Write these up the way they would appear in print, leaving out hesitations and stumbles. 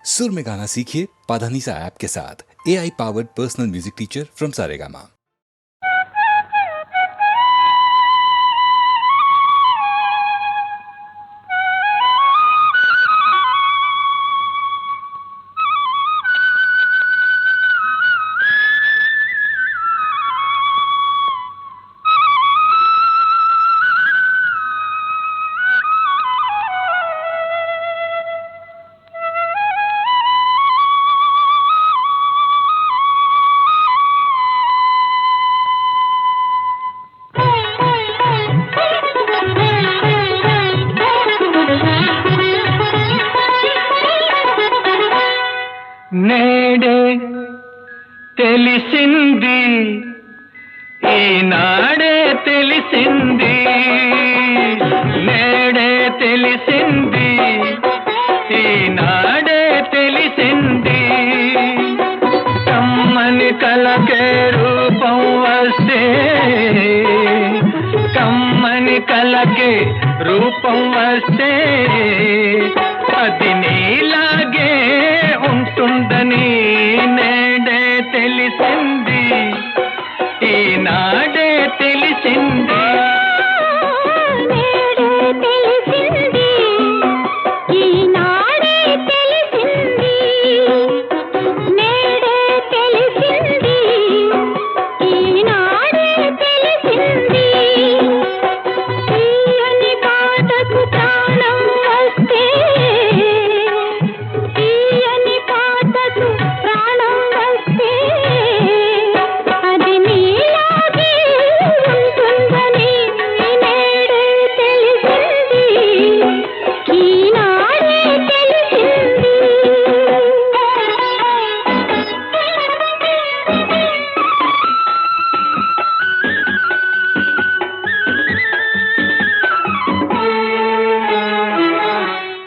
सुर में गाना सीखिए पाधानीसा ऐप के साथ। AI powered personal music teacher from Saregama. నేడే తెలిసింది ఈనాడే తెలిసింది నేడే తెలిసింది ఈనాడే తెలిసింది కమ్మని కలకే రూపం వస్తే కమ్మని కలకే రూపం వస్తే అది నీలాగే ఉంటుందని నేడే తెలిసింది ఈనాడే తెలిసింది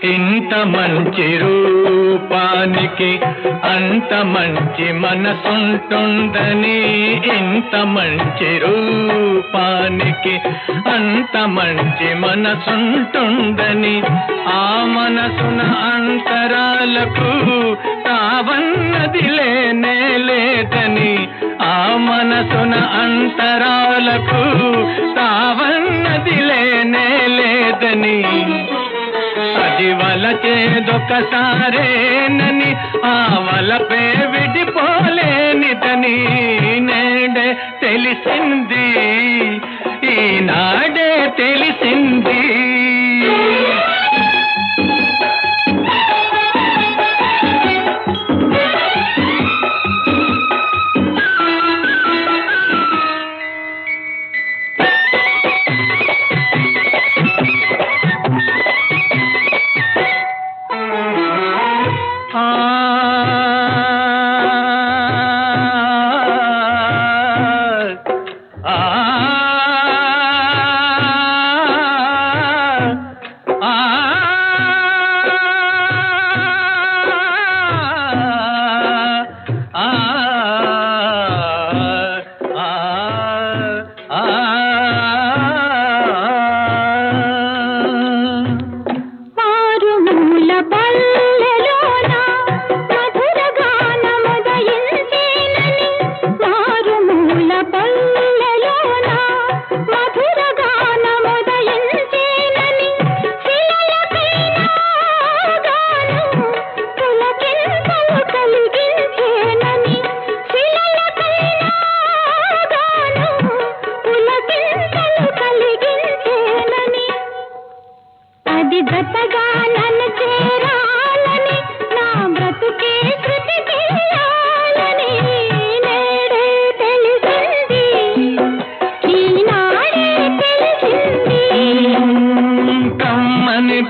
ఇంత మంచి రూపానికి అంత మంచి మనసుంటుందని ఇంత మంచి రూపానికి అంత మంచి మనసుంటుందని ఆ మనసున అంతరాలకు తావన్నది లేనే లేదని ఆ మనసున అంతరాలకు తావన్నది లేనే లేదని అది వలచేదొకసారేనని ఆ వలపే విడిపోలేనిదని నేడే తెలిసింది ఈనాడే తెలిసింది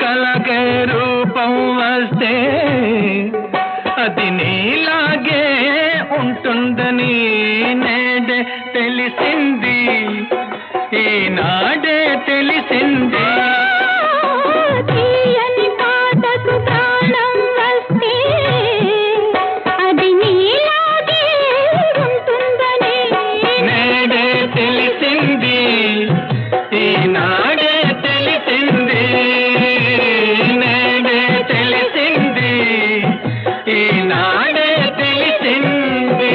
కలకే రూపం వస్తే అది నీలాగే ఉంటుందని నేడే తెలిసింది ఈనాడే తెలిసింది నేడే తెలిసింది ఈనాడే తెలిసింది నేడే తెలిసింది ఈనాడే తెలిసింది.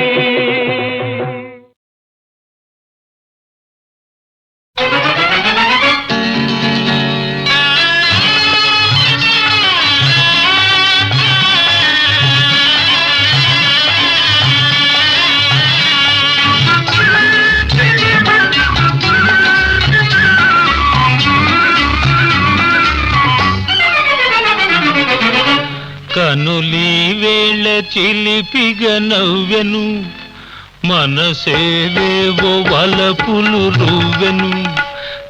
కనులీ వేళ చిలిపిగ నవ్వెను, మనసేవేవో వలపులు రువ్వెను.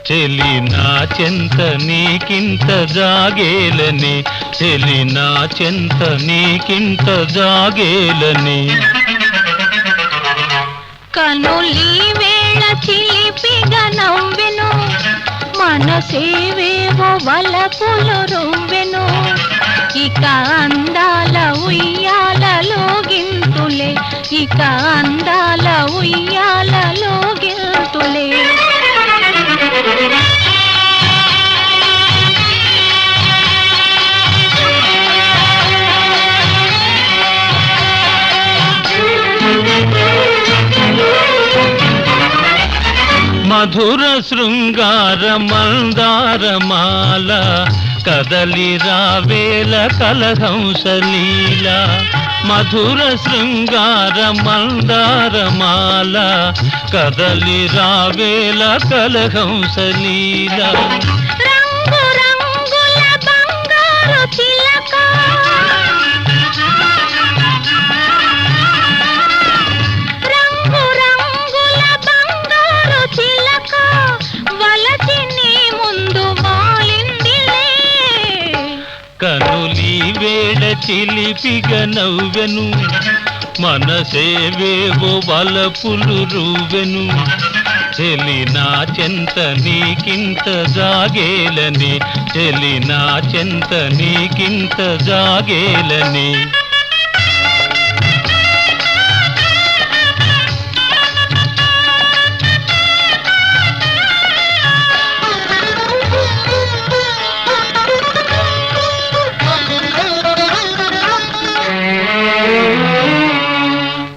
చెలి నా చెంత నీకింత జాగేలని, చెలి నా చెంత నీకింత జాగేలని. కనులీ వేళ చిలిపిగ నవ్వెను, మనసేవేవో వలపులు రువ్వెను. ఇక అందాల ఉయ్యాలలో గింతులే, ఇక అందాల ఉయ్యాలలో గింతులే. మధుర శృంగార మందారమాల, కదలి రావేల కలహంసలీల. మధుర శృంగార మందారమాల, కదలి రావేల కలహంసలీల. రంగు రంగుల బంగారు చిలక, రంగు రంగుల బంగారు చిలక, వలచి నీ ముందు వాలిందిలే. కనులీ వేళ చిలిపిగ నవ్వెను, మనసేవేవో వలపులు రువ్వెను. చెలి నా చెంత నీకింత జాగేలని, చెలి నా చెంత నీకింత జాగేలని.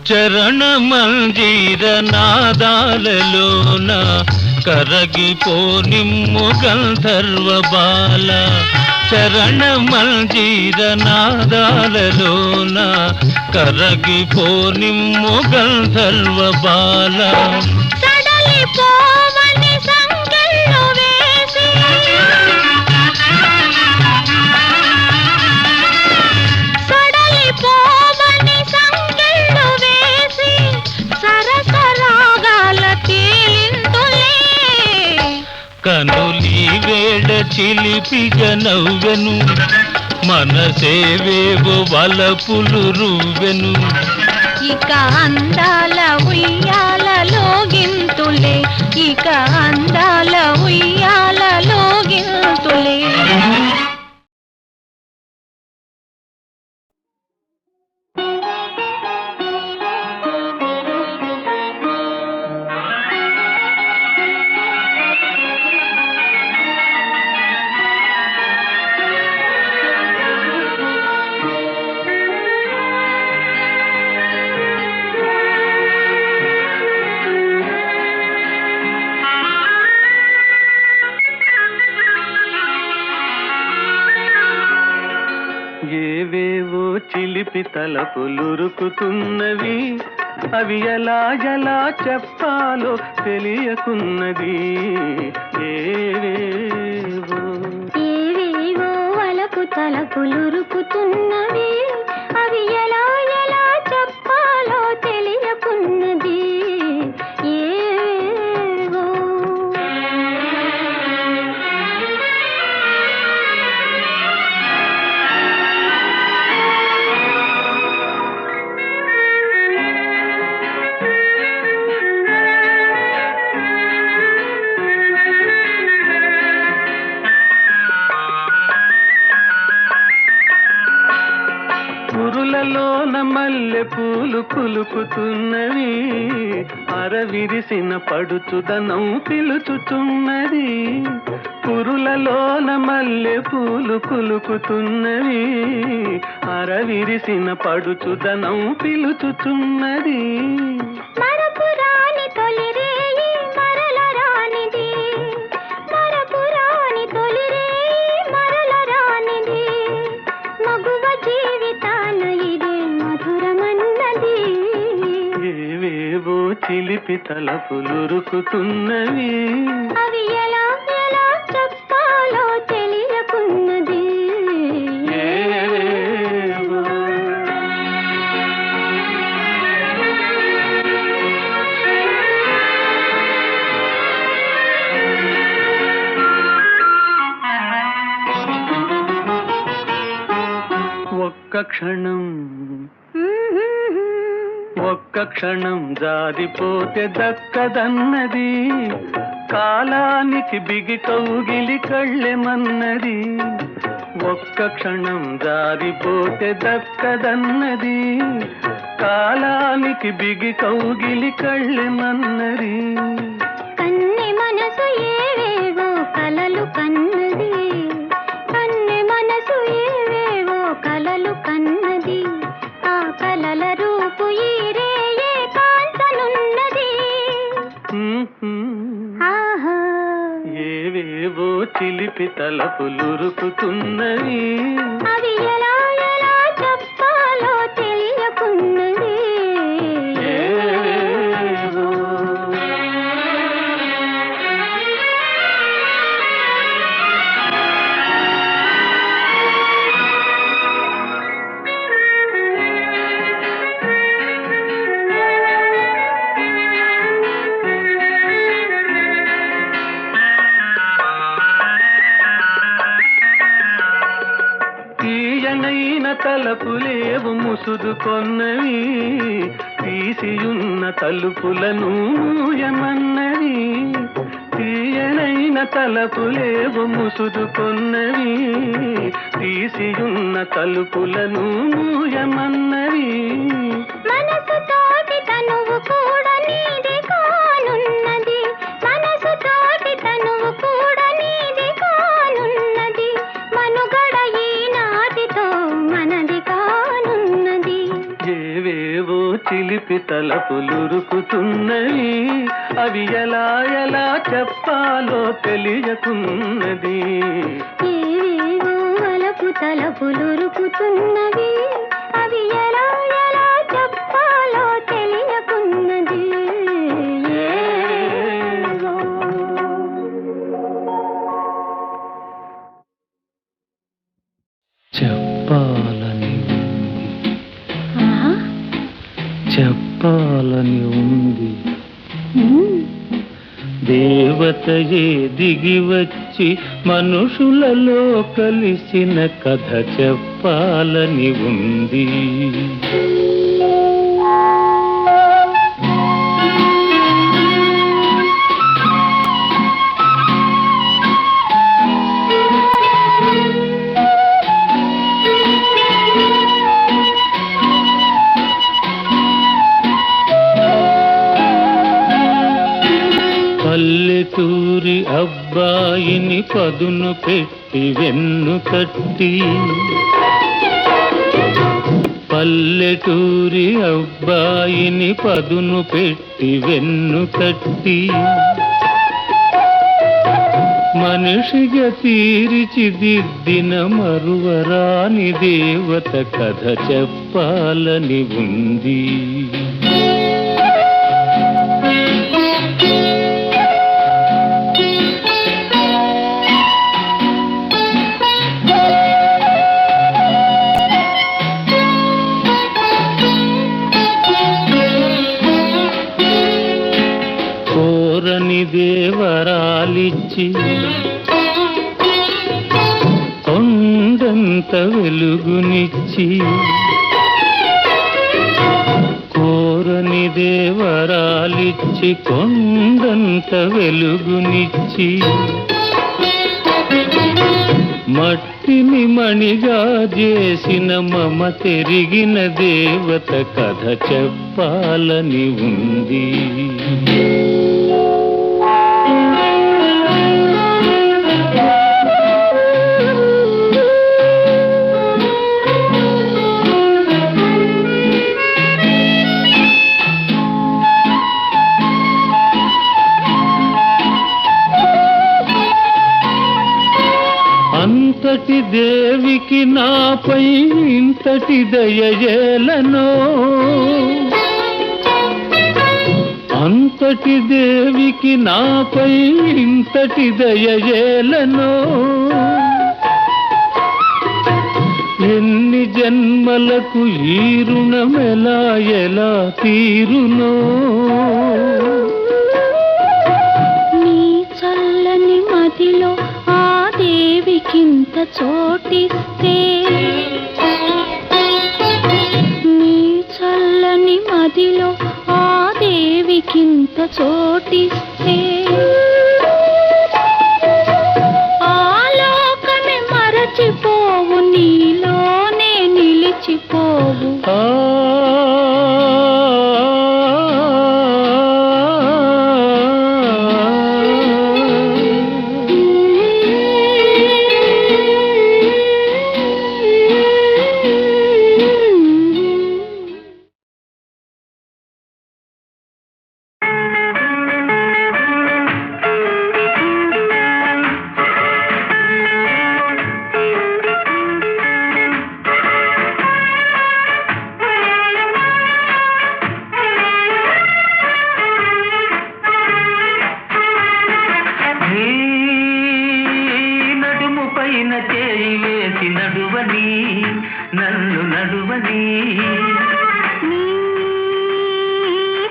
చరణ మంజీర నాదాలలోన, కరగిపోనిమ్ము గంధర్వ బాల. చరణ మంజీర నాదాలలోన, కరగిపోనిమ్ము గంధర్వ బాల. సడలిపోవని సంకెళ్ళు వేసి, సడలిపోవని సంకెళ్ళు వేసి, సరసరాగాల తేలిందులే. కనులీ వేళ చిలిపిగ నవ్వెను, మనసేవేవో వలపులు రువ్వెను. ఇక అందాల ఉయ్యాలలో గింతులే, ఇక అందాల ఉయ్యాలలో గింతులే. ఏవేవో చిలిపి తలపులురుకుతున్నవి, అవి ఎలా ఎలా చెప్పాలో తెలియకున్నది. ఏవేవో ఏవేవో వలపు తలపులురుకుతున్నవి, అవి ఎలా ఎలా చెప్పాలో తెలియకున్నది. ఏవేవో పురులలోన మల్లె పూలు కులుకుతున్నవి, అరవిరిసిన పడుచుదనం పిలుచుచున్నది. పురులలోన మల్లె పూలు కులుకుతున్నవి, అరవిరిసిన పడుచుదనం పిలుచుచున్నది. మరపురాని తొలి రేయి మరల రానిది, మరపురాని తొలి రేయి మరల రానిది, మగువ జీవితాన ఇదే మధురమన్నది. ఏవేవో చిలిపి తలపులురుకుతున్నవి, అవి ఎలా ఎలా చెప్పాలో తెలియకున్నది. ఏవేవో ఒక్క క్షణం ఒక్క క్షణం జారిపోతే దక్కదన్నది, కాలానికి బిగి కౌగిలి కళ్ళెమన్నది. ఒక్క క్షణం జారిపోతే దక్కదన్నది, కాలానికి బిగి కౌగిలి కళ్ళెమన్నది. కన్నె మనసు ఏవేవో కలలు కన్నది, కన్నె మనసు ఏవేవో కలలు కన్నది, ఆ కలల రూపు ఈ రేయే కాంచనున్నది. ఆహా ఏవేవో చిలిపి తలపులురుకుతున్నవి, అవి ఎలా ఎలా చెప్పాలో తెలియకున్నది. ఏవేవో తీయనైన తలపులేవు ముసుదుకొన్నవి, తీసియున్న తలుపులను మూయమన్నవి. తీయనైన తలపులేవు ముసుదుకొన్నవి, తీసియున్న తలుపులను మూయమన్నవి. మనసు తోటి తనువు కూడా నీది కానున్నది, మనసు తోటి తనువు కూడా నీది కానున్నది, మనుగడ ఈనాటితో మనది కానున్నది. ఏవేవో చిలిపి తలపులురుకుతున్నవి, అవి ఎలా ఎలా చెప్పాలో తెలియకున్నది. ఏవేవో వలపు తలపులురుకుతున్నవి, అవి ఎలా ఎలా చెప్పాలో తెలియకున్నది. ఏవేవో. చెప్పాలని ఉంది, ఆహా. చెప్పాలని ఉంది, ఉమ్. దేవతయే దిగి వచ్చి మనుషులలో కలిసిన కథ చెప్పాలని ఉంది. పల్లెటూరి అబ్బాయిని పదును పెట్టి వెన్ను తట్టి, పల్లెటూరి అబ్బాయిని పదును పెట్టి వెన్ను తట్టి, మనిషిగా తీర్చిదిద్దిన మరువరాని దేవత కథ చెప్పాలని ఉంది. కోరని దేవరాలిచ్చి కొండంత వెలుగునిచ్చి, కోరని దేవరాలిచ్చి కొండంత వెలుగునిచ్చి, మట్టి మట్టిని మణిగా చేసిన మమ తెరిగిన దేవత కథ చెప్పాలని ఉంది. అంతటి దేవికి నాపై ఇంతటి దయయేలనో, అంతటి దేవికి నాపై ఇంతటి దయయేలనో, ఎన్ని జన్మలకు ఈ రుణమెలా ఎలా తీరునో. నీ చల్లని మదిలో ఆ దేవికింత చోటిస్తే, నీ చల్లని మదిలో ఆ దేవికింత చోటిస్తే, ఆలోకమే మరచిపోవు, నీలోనే నిలిచిపోవు. నన్ను నడువని, నీ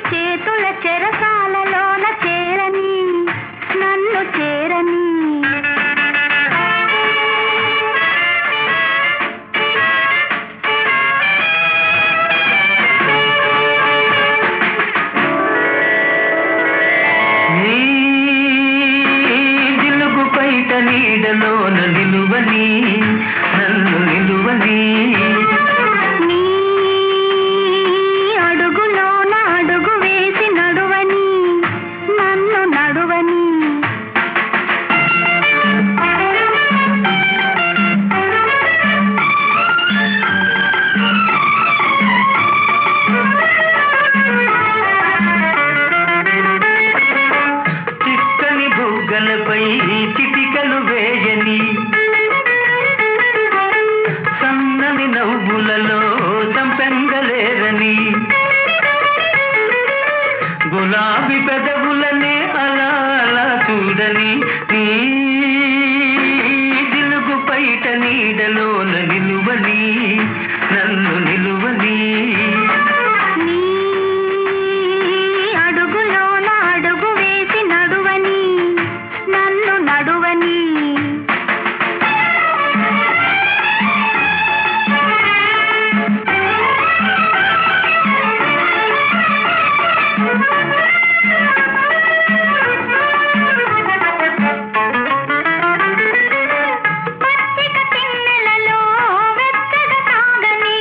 చేతుల చెరసాలలోన చేరని, నన్ను చేరని. నీ జిలుగు పైట నీడలోన నిలువని, నన్ను నిలువని. నీ అడుగులోన అడుగు వేసి నడువని, నన్ను నడువని. చిక్కని బుగ్గలపై చిటికలు వేయని, సన్నని నవ్వులలో సంపెంగలేరని, గులాబీ పెదవులనే అలా అలా చూడని. నీ జిలుగు పైట నీడలోన నిలువని, నన్ను నిలువని. నీ అడుగులోన అడుగు వేసి నడువని, నన్ను నడువని. పచ్చిక తిన్నెలలో వెచ్చగా సాగని,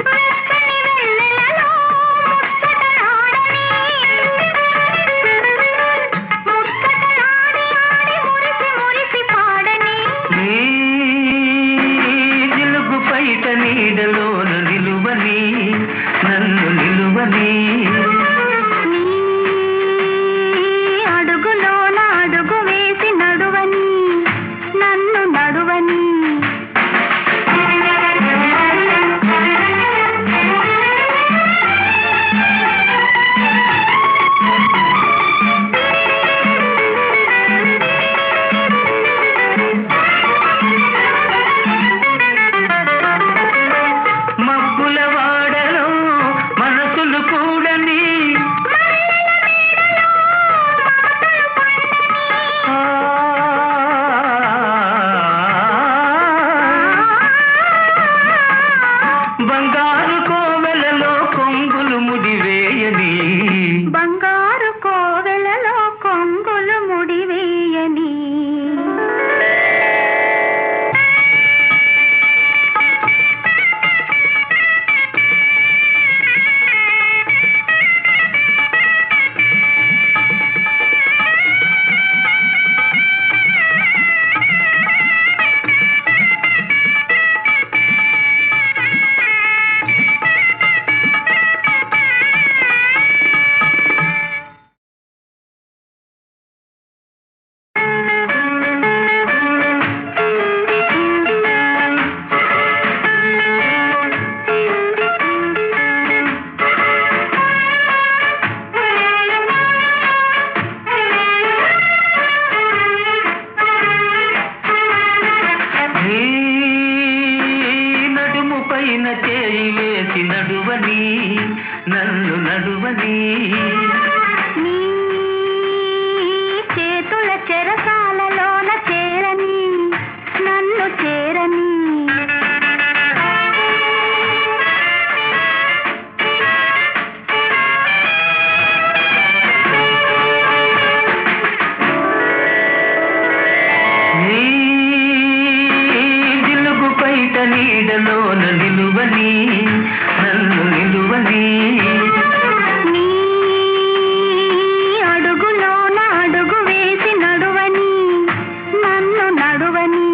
వెచ్చని వెన్నెలలో ముచ్చటలాడని, ముచ్చటలాడి ఆడి మురిసి మురిసి పాడని. నీ జిలుగు పైట నీడలోన నిలువని, నన్ను నిలువని. నీ అడుగులోన అడుగు వేసి నడువని, నన్ను నడువని. పైన చేయి వేసి నడువని నన్ను నడువని నీ చేతుల చెరసాలలోన చేరని నన్ను చేరని నీ జిలుగు పైట నీడలోన నిలువని నన్ను నిలువని నీ అడుగులోన అడుగు వేసి నడువని నన్ను నడువని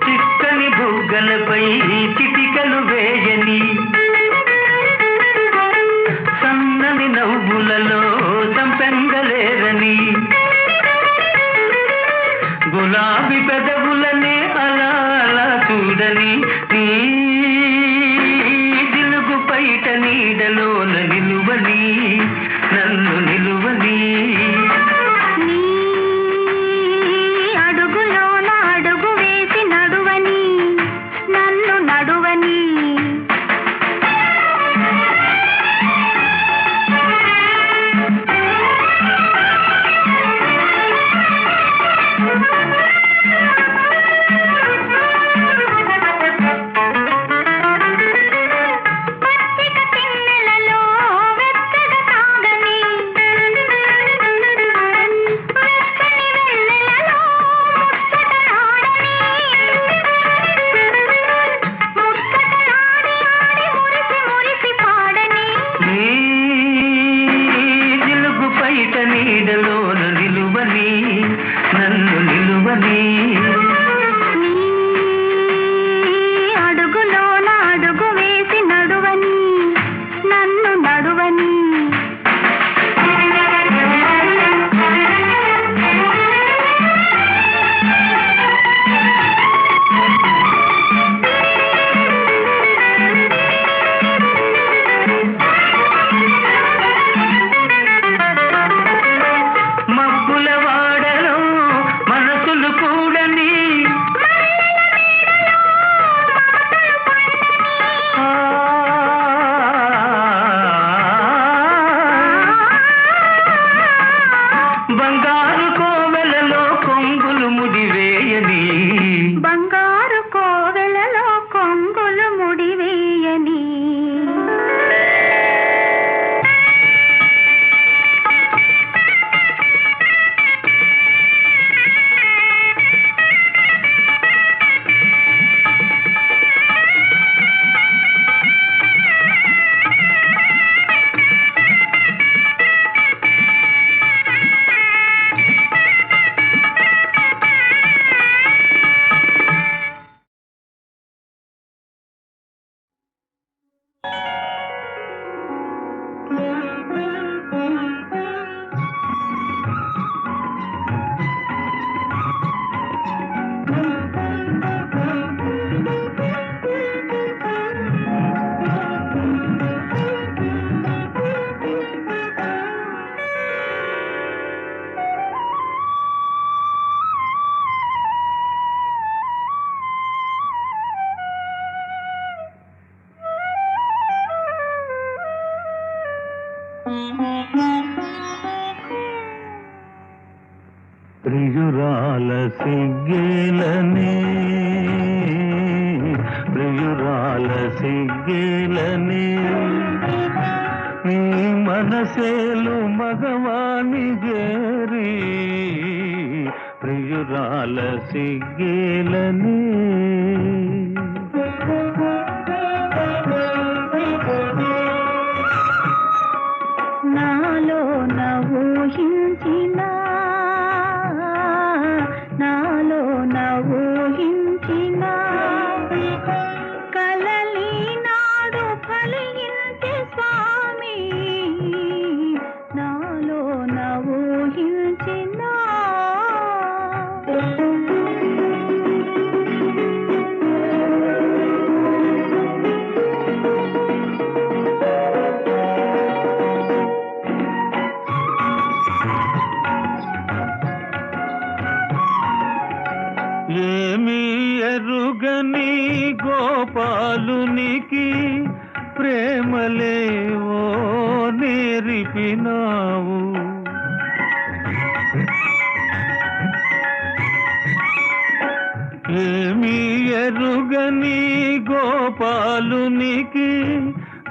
చిక్కని బుగ్గలపై చిటికలు వేయని సన్నని నవ్వులలో సంపెంగలేరని గులాబీ పెదవులనే అలా అలా చూడని నీ జిలుగు పైట నీడలోన నిలువని నన్ను నిలువని నీ అడుగులోన అడుగు వేసి నడువని నన్ను నడువని పచ్చిక తిన్నెలలో వెచ్చగా సాగని వెచ్చని వెన్నెలలో ముచ్చటలాడని ముచ్చటలాడి ఆడి మురిసి మురిసి పాడని నీ జిలుగు పైట నీడలోన నిలువని నన్ను నిలువని నీ అడుగులోన అడుగు వేసి నడువని నన్ను నడువని మబ్బుల వాడలో మనసులు కూడని ఆ, బంగారు కోవెలలో కొంగులు ముడివేయని బంగారు కోవెలలో కొంగులు ముడివేయని ప్రియురాల సిగ్గేలనే ప్రియురాల సిగ్గేలనే నీ మనసేలు మగవాణి జేరి ప్రియురాల సిగ్గేలనే నాలో నవూహించిన నాలో నవూహించిన కలలి నాడు ఫలించే స్వామి నాలో నవూహించిన ప్రేమలేవో నేర్పినావు. ఏమీ ఎరుగని గోపాలునికి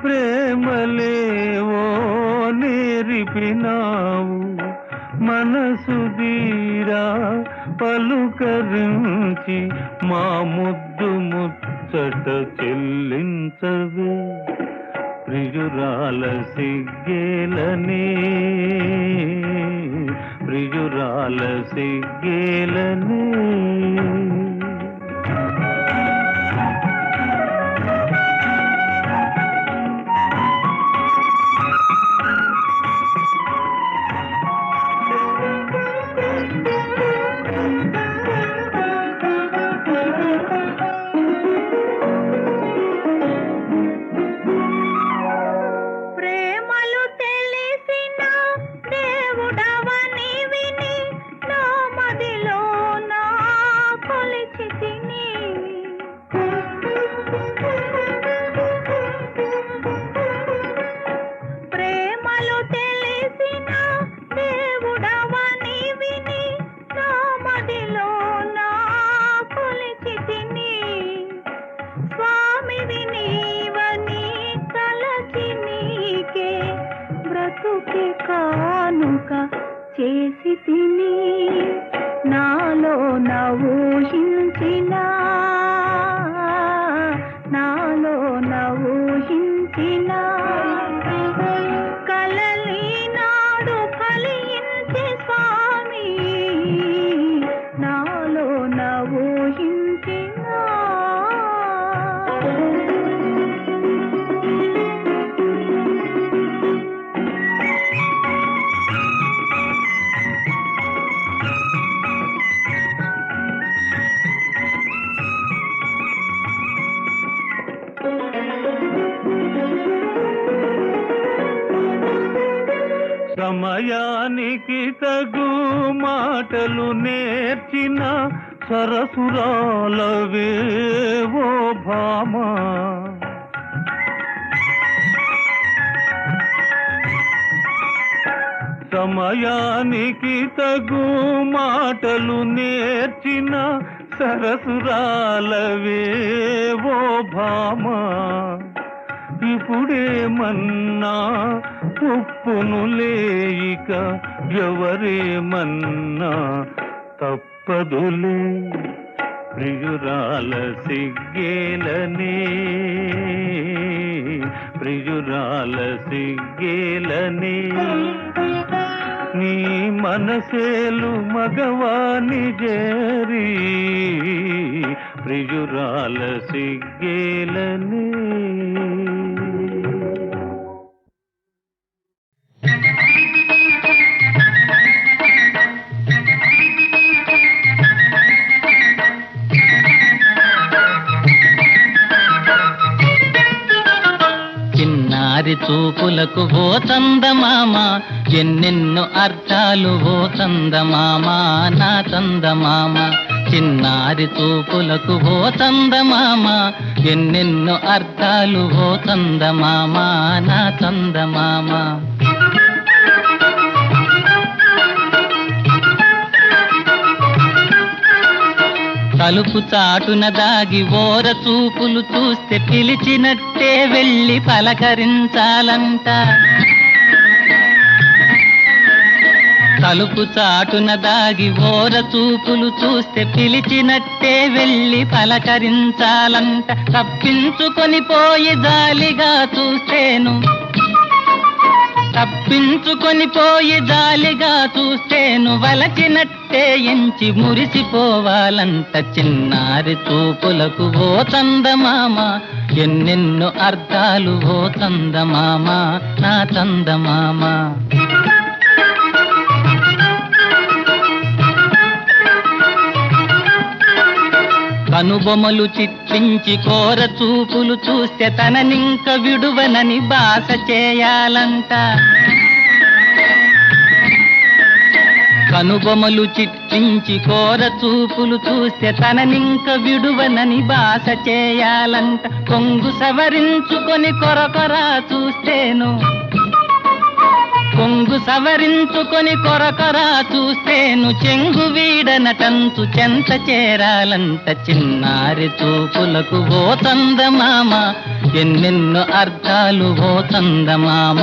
ప్రేమలేవో నేర్పినావు. మనసు దీరా పలుకరించి మా ముద్దు ముచ్చట చెల్లించవే. ప్రియురాల సిగ్గేలని, ప్రియురాల సిగ్గేలని. ప్రేమలు తెలిసిన దేవుడవని విని నా మదిలో నా కొలిచి తిని. ప్రేమలు తెలిసిన దేవుడవని విని నా మదిలో నా కొలిచి తిని. స్వామివి నీవని తలచి నీకే బ్రతుకి కానుక చేసి తిని. నాలో నవూహించిన, నాలో నవూహించిన కలలి నాడు ఫలించే స్వామి. నాలో నవూహించిన. సమయానికి తగు మాటలు నేర్చిన సరసురాలవేవో భామా. సమయానికి తగు మాటలు నేర్చిన సరసురాలవేవో భామా. ఇప్పుడేమన్నా ఉప్పును లేయిక ఎవరేమన్నా తప్పదులే. ప్రియురాల సిగ్గేలని, ప్రియురాల సిగ్గేలని. నీ మనసేలు మగవాని జేరి ప్రియురాల సిగ్గేలని. చిన్నారి చూపులకు ఓ చందమామ, ఎన్నెన్నో అర్థాలు ఓ చందమామ, నా చందమామ. చిన్నారి చూపులకు ఓ చందమామ, ఎన్నెన్నో అర్థాలు ఓ చందమామ, నా చందమామ. తలుపు చాటున దాగి ఓర చూపులు చూస్తే పిలిచినట్టే వెళ్ళి పలకరించాలంట. తలుపు చాటున దాగి ఓర చూపులు చూస్తే పిలిచినట్టే వెళ్ళి పలకరించాలంట. తప్పించుకొని పోయి జాలిగా చూస్తేను, తప్పించుకొని పోయి జాలిగా చూస్తేను వలచినట్టే ఎంచి మురిసిపోవాలంట. చిన్నారి చూపులకు ఓ చందమామ, ఎన్నెన్నో అర్థాలు ఓ చందమామ, నా చందమామ. కనుబొమలు చిట్లించి కోర చూపులు చూస్తే తననింక విడువనని బాస చేయాలంట. కనుబొమలు చిట్లించి కోర చూపులు చూస్తే తననింక విడువనని బాస చేయాలంట. కొంగు సవరించుకొని కొరకొరా చూస్తేను, కొంగు సవరించుకొని కొరకొరా చూస్తేను చెంగు వీడనటంచు చెంత చేరాలంట. చిన్నారి చూపులకు ఓ చందమామ, ఎన్నెన్నో అర్థాలు ఓ చందమామ,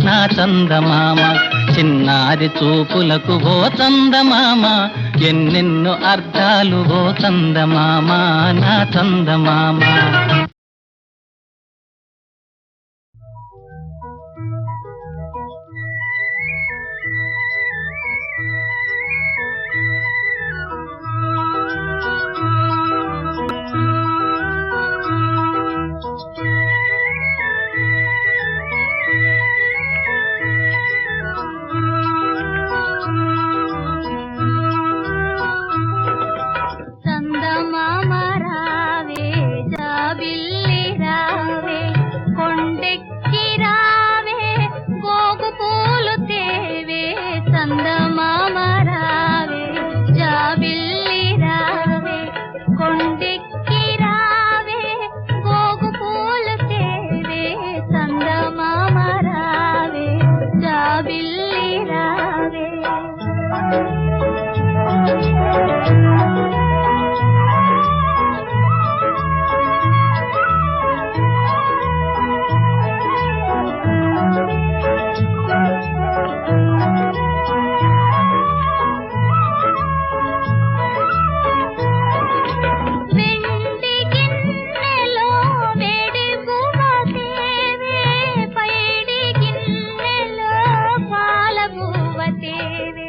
నా చందమామ. చిన్నారి చూపులకు ఓ చందమామ, ఎన్నెన్నో అర్థాలు ఓ చందమామ, నా చందమామ. చందమామ రావే జాబిల్లి రావే, కొండెక్కి రావే గోగు పూలు తేవే. చందమామ రావే జాబిల్లి రావే, కొండెక్కి రావే గోగు పూలు తేవే. చందమామ రావే జాబిల్లి రావే. వెండి గిన్నెలో వేడి బువ్వ తేవే, పైడి గిన్నెలో పాల బువ్వ తేవే.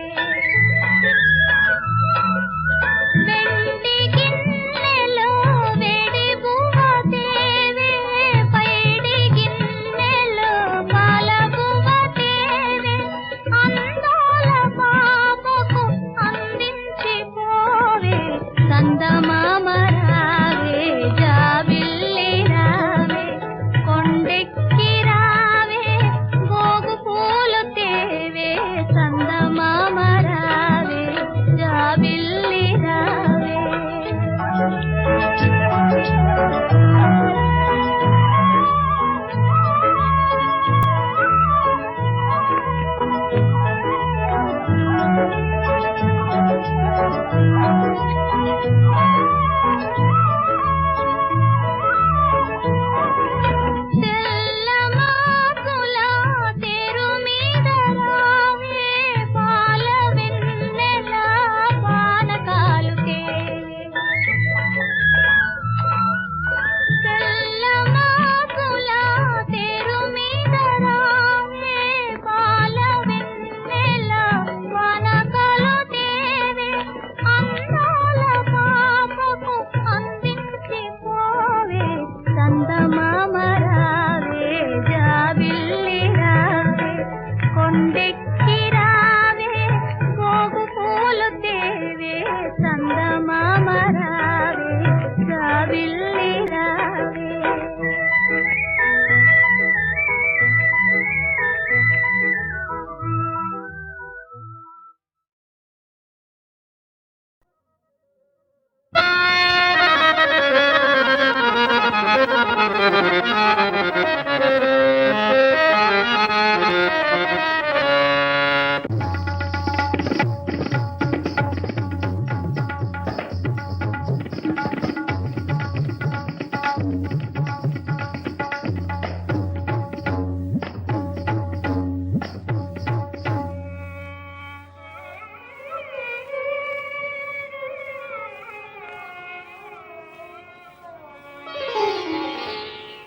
వెండి గిన్నెలో వేడి బువ్వ తేవే, పైడి గిన్నెలో పాల బువ్వ తేవే. అందాల పాపకు అందించి పోవే. చందమామ రావే జాబిల్లి రావే, కొండెక్కి రావే గోగు పూలు తేవే. చందమామ రావే జాబిల్లి రావే. తెల్లమాకుల తెరు మీద రావే, పాల వెన్నెల పానకాలు తేవే. తెల్లమాకుల తెరు మీద రావే, పాల వెన్నెల పానకాలు తేవే. అందాల పాపకు అందించి పోవే. చందమామ రావే జాబిల్లి రావే, కొండెక్కి రావే గోగు పూలు తేవే. చందమామ రావే జాబిల్లి రావే.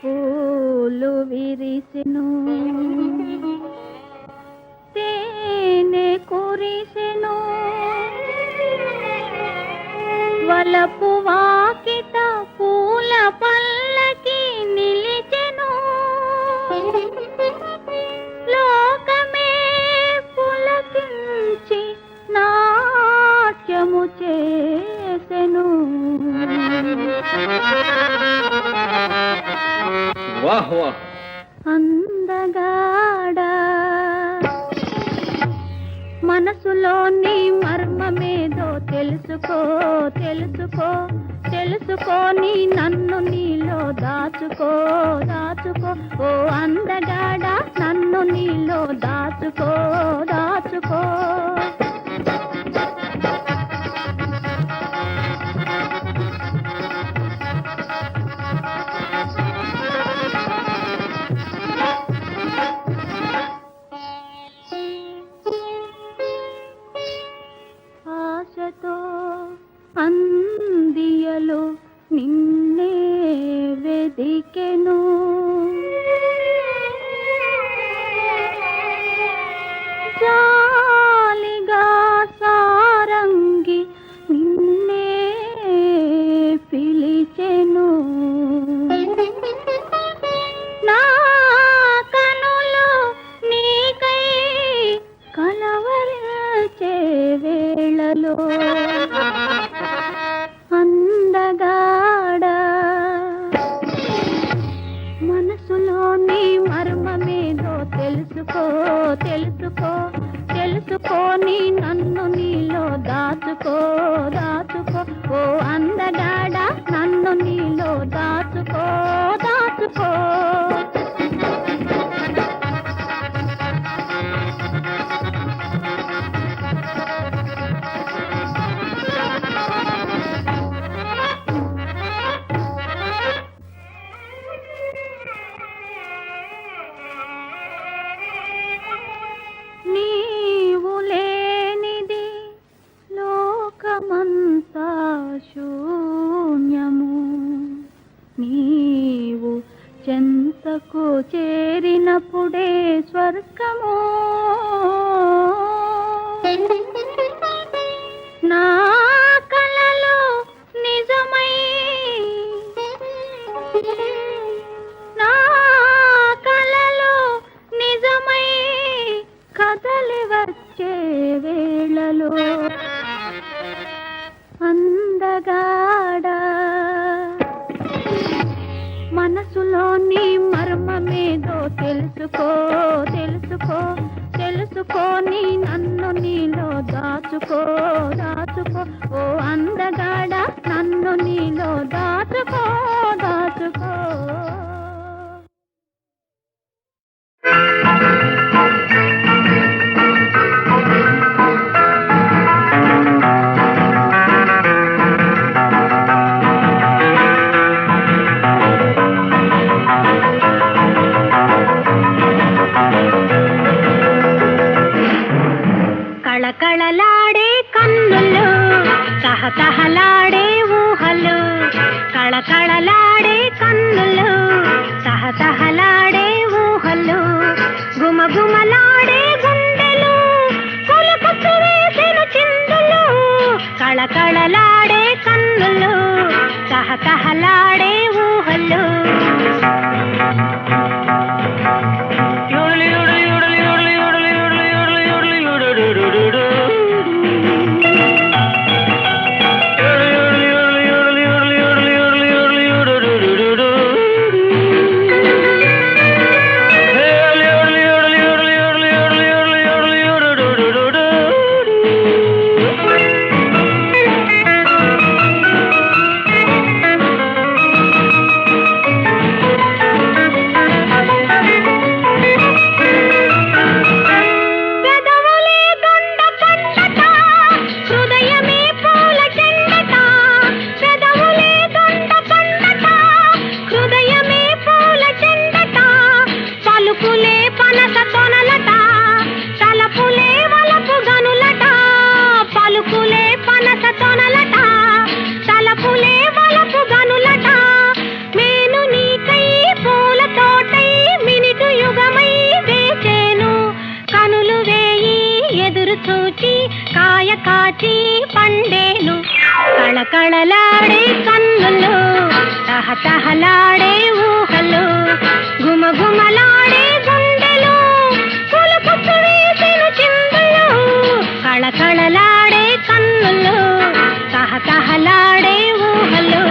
పూలు విరిసెను, తేనె కురిసెను, వలపు వాకిట పూల పల్లకి నిలిచెను. లోకమే పులకించి నాట్యము చేసెను. వాహ్ వాహ్. అందగాడ మనసులోని మర్మమేదో తెలుసుకో తెలుసుకో తెలుసుకొని నన్ను నీలో దాచుకో దాచుకో ఓ అందగాడ నన్ను నీలో దాచుకో దాచుకో ఆశతో అందియలో నిన్నే వెదికెను జాలిగా సారంగి నిన్నే పిలిచెను నా కనులో నీకై కలవరించే వేళలో అందగాడ మనసులోని మర్మమేదో తెలుసుకో తెలుసుకో తెలుసుకొని నన్ను నీలో దాచుకో దాచుకో ఓ అందగాడ నన్ను నీలో దాచుకో దాచుకో నీవు లేనిది లోకమంతా శూన్యము నీవు చెంతకు చేరినప్పుడే స్వర్గము నా కలలో నిజమై నా కలలో నిజమై కదలి వచ్చే వేళలో అందగాడ మనసులోని మర్మమేదో తెలుసుకో తెలుసుకో తెలుసుకొని నన్ను నీలో దాచుకో దాచుకో ఓ అందగాడ నన్ను నీలో దాచుకో దాచుకో కళకళలాడే కన్నులు తహతహలాడే ఊహలు కళకళలాడే కన్నులు తహతహలాడే ఊహలు గుమగుమలాడే గుండెలు కొలుకొచ్చు వేసెను చిందులు కళకళలాడే కన్నులు తహతహలాడే ఊహలు కాచి పండేను కళకళలాడే కన్నులు తహతహలాడే ఊహలు గుమగుమలాడే గుండెలు పులుపుచ్చు వేసెను చిందులు కళకళలాడే కన్నులు తహతహలాడే ఊహలు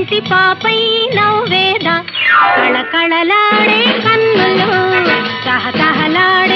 కంటి పాపై నవ్వేదా కళకళలాడే కన్నులు తహతహలాడే